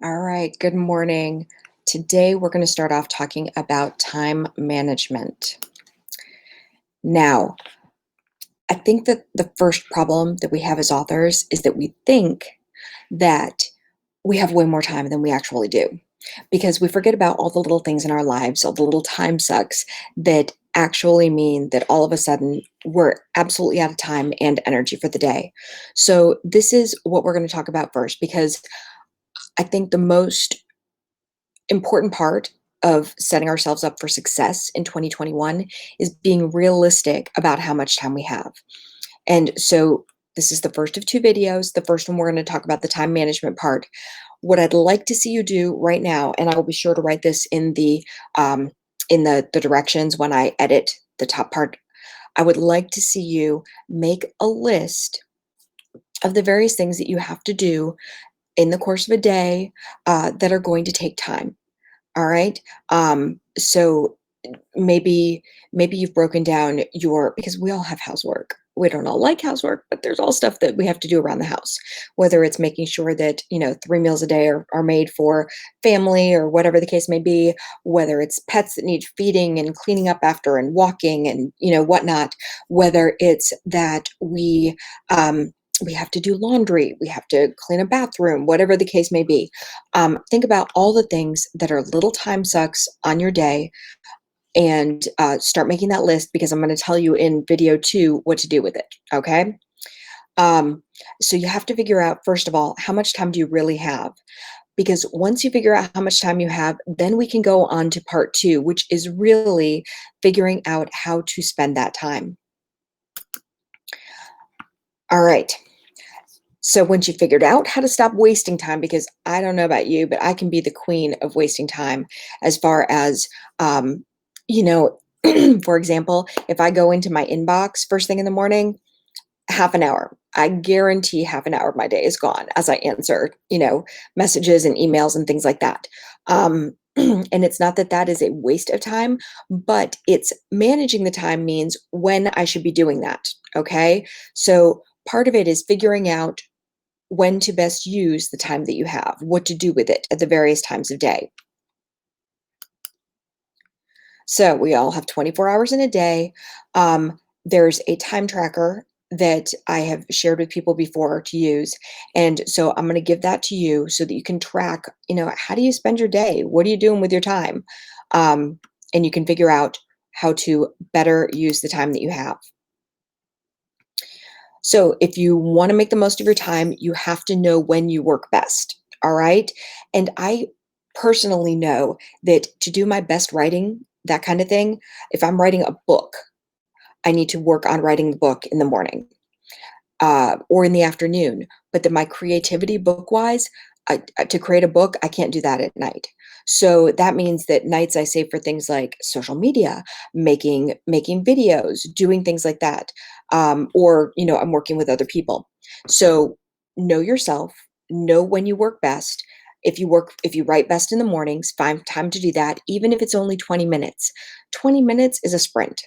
All right, good morning. Today we're going to start off talking about time management. Now, I think that the first problem that we have as authors is that we think that we have way more time than we actually do because we forget about all the little things in our lives, all the little time sucks that actually mean that all of a sudden we're absolutely out of time and energy for the day. So, this is what we're going to talk about first because I think the most important part of setting ourselves up for success in 2021 is being realistic about how much time we have. And so this is the first of two videos. The first one, we're going to talk about the time management part. What I'd like to see you do right now, and I will be sure to write this in the directions when I edit the top part. I would like to see you make a list of the various things that you have to do in the course of a day that are going to take time. All right. So maybe you've broken down your because we all have housework. We don't all like housework, but there's all stuff that we have to do around the house, whether it's making sure that, 3 meals a day are made for family or whatever the case may be, whether it's pets that need feeding and cleaning up after and walking and, whatnot, whether it's that we have to do laundry, we have to clean a bathroom, whatever the case may be. Think about all the things that are little time sucks on your day and start making that list because I'm going to tell you in video two what to do with it. Okay. Um, so you have to figure out, first of all, how much time do you really have? Because once you figure out how much time you have, then we can go on to part two, which is really figuring out how to spend that time. All right. So once you figured out how to stop wasting time, because I don't know about you, but I can be the queen of wasting time as far as, you know, for example, if I go into my inbox first thing in the morning, half an hour, I guarantee half an hour of my day is gone as I answer, messages and emails and things like that. And it's not that that is a waste of time, but it's managing the time means when I should be doing that. Okay. So part of it is figuring out when to best use the time that you have, what to do with it at the various times of day. So we all have 24 hours in a day. There's a time tracker that I have shared with people before to use. And so I'm going to give that to you so that you can track, how do you spend your day? What are you doing with your time? Um, and you can figure out how to better use the time that you have. So if you want to make the most of your time, you have to know when you work best. All right. And I personally know that to do my best writing, that kind of thing, if I'm writing a book, I need to work on writing the book in the morning or in the afternoon. But then my creativity book wise, to create a book, I can't do that at night. So that means that nights I save for things like social media, making videos, doing things like that, or I'm working with other people. So know yourself, know when you work best. If you write best in the mornings, find time to do that, even if it's only 20 minutes. 20 minutes is a sprint.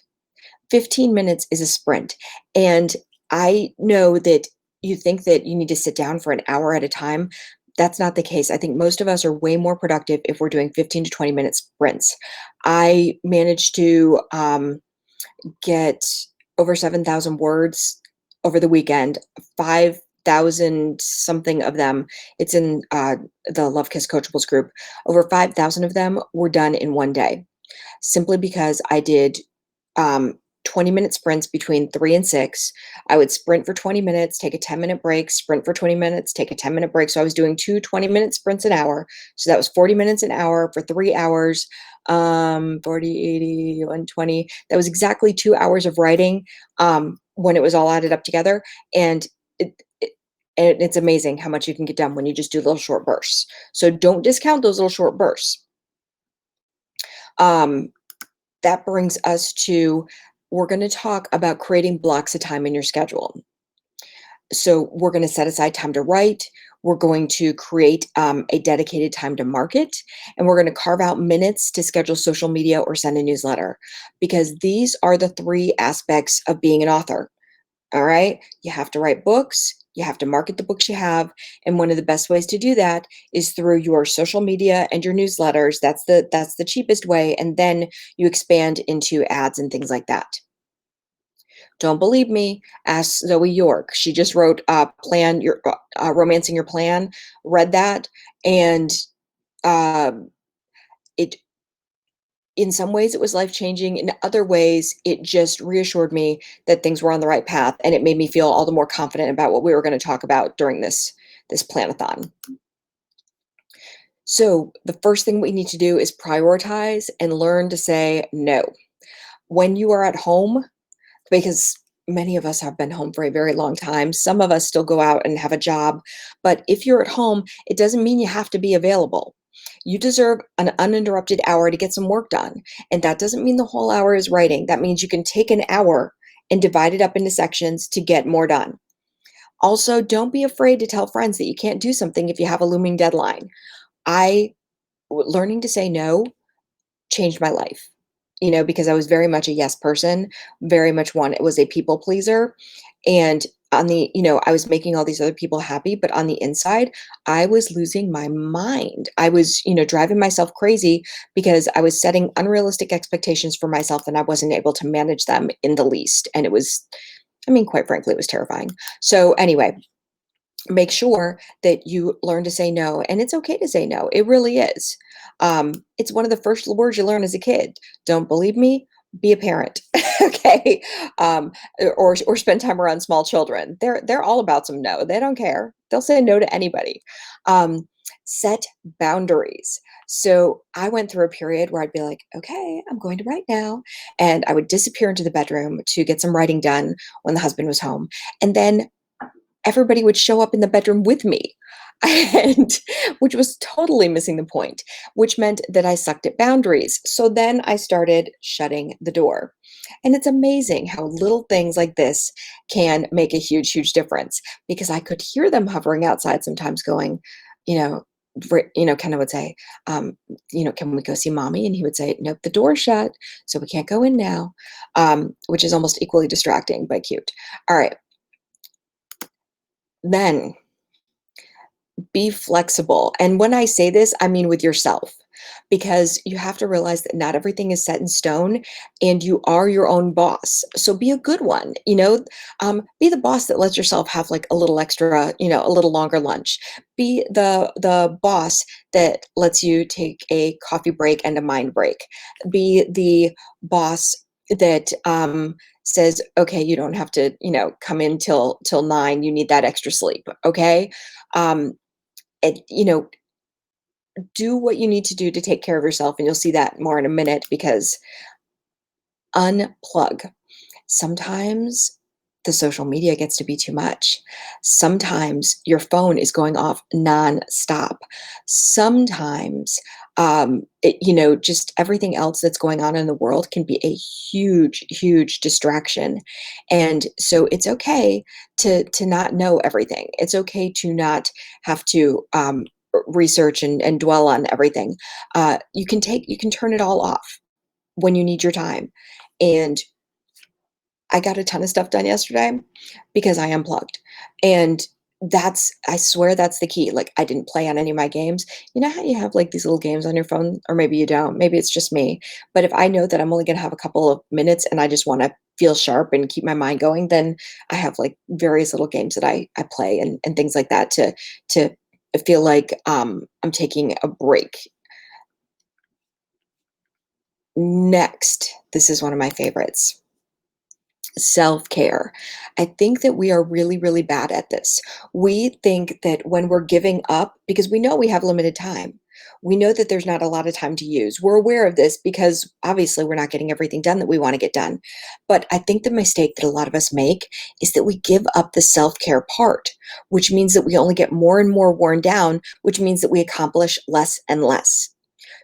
15 minutes is a sprint. And I know that you think that you need to sit down for an hour at a time. That's not the case. I think most of us are way more productive if we're doing 15 to 20-minute sprints. I managed to get over 7,000 words over the weekend, 5,000 something of them. It's in the Love Kiss Coachables group. Over 5,000 of them were done in one day simply because I did um, 20-minute sprints between 3 and 6. I would sprint for 20 minutes, take a 10-minute break, sprint for 20 minutes, take a 10-minute break. So I was doing two 20-minute sprints an hour. So that was 40 minutes an hour for 3 hours. 40, 80, 120. That was exactly 2 hours of writing when it was all added up together. And it's amazing how much you can get done when you just do little short bursts. So don't discount those little short bursts. Um, that brings us to we're going to talk about creating blocks of time in your schedule. So we're going to set aside time to write. We're going to create a dedicated time to market, and we're going to carve out minutes to schedule social media or send a newsletter because these are the three aspects of being an author. All right. You have to write books, You have to market the books you have, and one of the best ways to do that is through your social media and your newsletters. That's the cheapest way, and then you expand into ads and things like that. Don't believe me? Ask Zoe York. She just wrote "Plan Your Romancing Your Plan." Read that, and it in some ways it was life changing. In other ways, it just reassured me that things were on the right path, and it made me feel all the more confident about what we were going to talk about during this planathon. So the first thing we need to do is prioritize and learn to say no. When you are at home, because many of us have been home for a very long time. Some of us still go out and have a job, but if you're at home, it doesn't mean you have to be available. You deserve an uninterrupted hour to get some work done. And that doesn't mean the whole hour is writing. That means you can take an hour and divide it up into sections to get more done. Also, don't be afraid to tell friends that you can't do something if you have a looming deadline. I Learning to say no changed my life, because I was very much a yes person, very much one, it was a people pleaser. And I was making all these other people happy, but on the inside, I was losing my mind. I was, driving myself crazy because I was setting unrealistic expectations for myself and I wasn't able to manage them in the least. And it was, quite frankly, it was terrifying. So, anyway, make sure that you learn to say no, and it's okay to say no. It really is. It's one of the first words you learn as a kid. Don't believe me? Be a parent, okay? Or spend time around small children. They're all about some no. They don't care. They'll say no to anybody. Um, Set boundaries. So I went through a period where I'd be like, okay, I'm going to write now. And I would disappear into the bedroom to get some writing done when the husband was home. And then everybody would show up in the bedroom with me. And which was totally missing the point, which meant that I sucked at boundaries. So then I started shutting the door. And it's amazing how little things like this can make a huge, huge difference, because I could hear them hovering outside sometimes going, you know, Kenna would say, can we go see mommy? And he would say, nope, the door's shut, so we can't go in now, which is almost equally distracting but cute. All right. Then be flexible. And when I say this, I mean with yourself, because you have to realize that not everything is set in stone and you are your own boss. So be a good one, be the boss that lets yourself have like a little extra, a little longer lunch. Be the boss that lets you take a coffee break and a mind break. Be the boss that says, okay, you don't have to, come in till 9, you need that extra sleep. Okay. Um, and do what you need to do to take care of yourself, and you'll see that more in a minute, because unplug. Sometimes the social media gets to be too much. Sometimes your phone is going off nonstop. Sometimes, just everything else that's going on in the world can be a huge, huge distraction. And so it's okay to not know everything. It's okay to not have to research and dwell on everything. You can turn it all off when you need your time. And I got a ton of stuff done yesterday because I unplugged. And I swear that's the key. Like, I didn't play on any of my games. You know how you have like these little games on your phone, or maybe you don't, maybe it's just me. But if I know that I'm only going to have a couple of minutes and I just want to feel sharp and keep my mind going, then I have like various little games that I play and things like that to feel like I'm taking a break. Next, this is one of my favorites. Self-care. I think that we are really, really bad at this. We think that when we're giving up, because we know we have limited time, we know that there's not a lot of time to use. We're aware of this because obviously we're not getting everything done that we want to get done. But I think the mistake that a lot of us make is that we give up the self-care part, which means that we only get more and more worn down, which means that we accomplish less and less.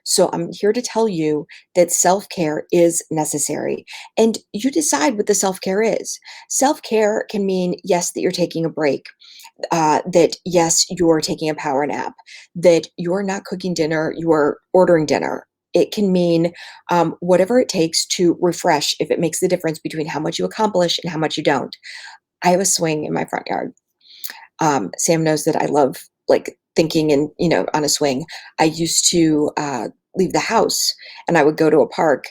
So I'm here to tell you that self-care is necessary, and you decide what the self-care is. Self-care can mean, yes, that you're taking a break, that yes, you're taking a power nap, that you're not cooking dinner, you're ordering dinner. It can mean whatever it takes to refresh, if it makes the difference between how much you accomplish and how much you don't. I have a swing in my front yard. Sam knows that I love like thinking and, on a swing. I used to leave the house and I would go to a park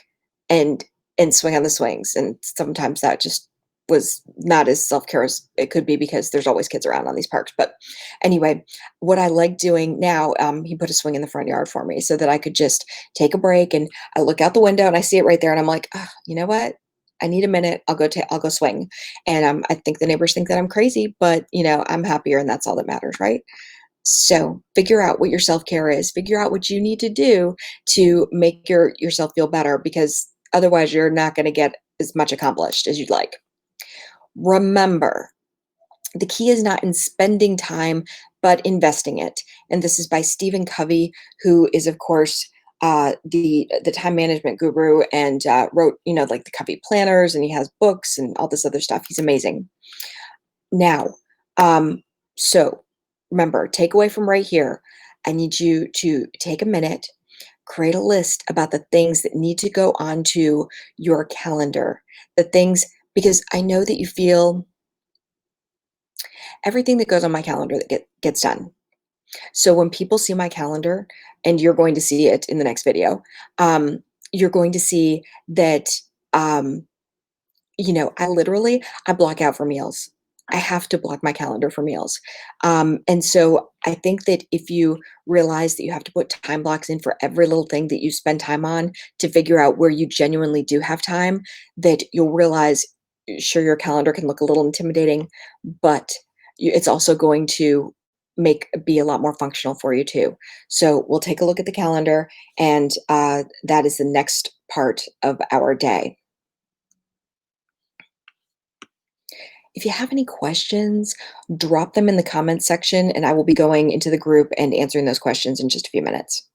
and swing on the swings. And sometimes that just was not as self-care as it could be because there's always kids around on these parks. But anyway, what I like doing now, he put a swing in the front yard for me so that I could just take a break, and I look out the window and I see it right there and I'm like, "Ah, you know what? I need a minute. I'll go swing." And I think the neighbors think that I'm crazy, but I'm happier and that's all that matters, right? So figure out what your self-care is. Figure out what you need to do to make yourself feel better, because otherwise you're not going to get as much accomplished as you'd like. Remember, the key is not in spending time, but investing it. And this is by Stephen Covey, who is, of course, the time management guru, and wrote, like the Covey planners, and he has books and all this other stuff. He's amazing. Now, so remember, takeaway from right here, I need you to take a minute, create a list about the things that need to go onto your calendar. The things, because I know that you feel everything that goes on my calendar that gets done. So when people see my calendar, and you're going to see it in the next video, um, you're going to see that, um, I block out for meals. I have to block my calendar for meals. And so I think that if you realize that you have to put time blocks in for every little thing that you spend time on to figure out where you genuinely do have time, that you'll realize, sure, your calendar can look a little intimidating, but it's also going to be a lot more functional for you too. So we'll take a look at the calendar, and that is the next part of our day. If you have any questions, drop them in the comments section, and I will be going into the group and answering those questions in just a few minutes.